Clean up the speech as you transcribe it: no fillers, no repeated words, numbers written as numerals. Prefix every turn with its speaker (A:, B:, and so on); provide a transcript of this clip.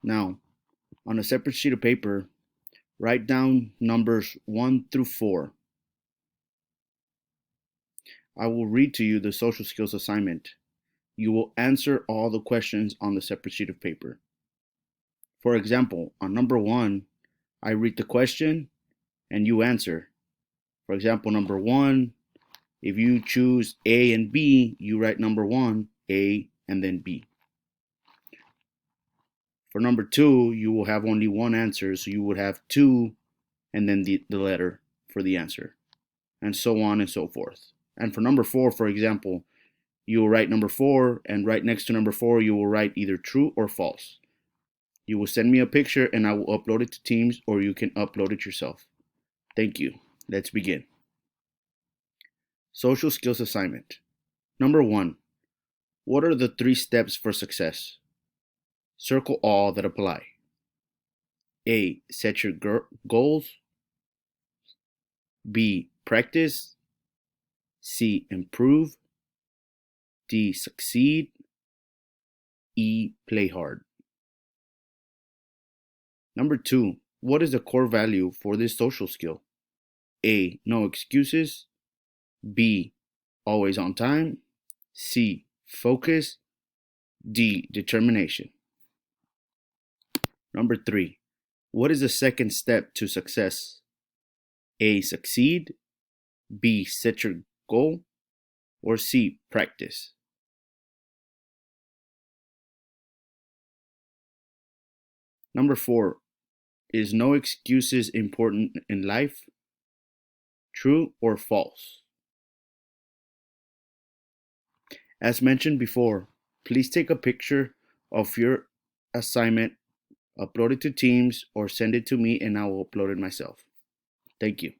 A: Now, on a separate sheet of paper, write down numbers 1 through 4. I will read to you the social skills assignment. You will answer all the questions on the separate sheet of paper. For example, on number 1, I read the question and you answer. For example, number 1, if you choose A and B, you write number 1, A, and then B. For number 2, you will have only one answer, so you would have 2 and then the letter for the answer, and so on and so forth. And for number 4, for example, you will write number 4, and right next to number 4, you will write either true or false. You will send me a picture and I will upload it to Teams, or you can upload it yourself. Thank you. Let's begin. Social skills assignment. Number 1. What are the 3 steps for success? Circle all that apply. A. Set your goals. B. Practice. C. Improve. D. Succeed. E. Play hard. Number 2. What is the core value for this social skill? A. No excuses. B. Always on time. C. Focus. D. Determination. Number 3. What is the second step to success? A. Succeed. B. Set your goal. Or C. Practice. Number 4. Is no excuses important in life? True or false? As mentioned before, please take a picture of your assignment, upload it to Teams, or send it to me and I will upload it myself. Thank you.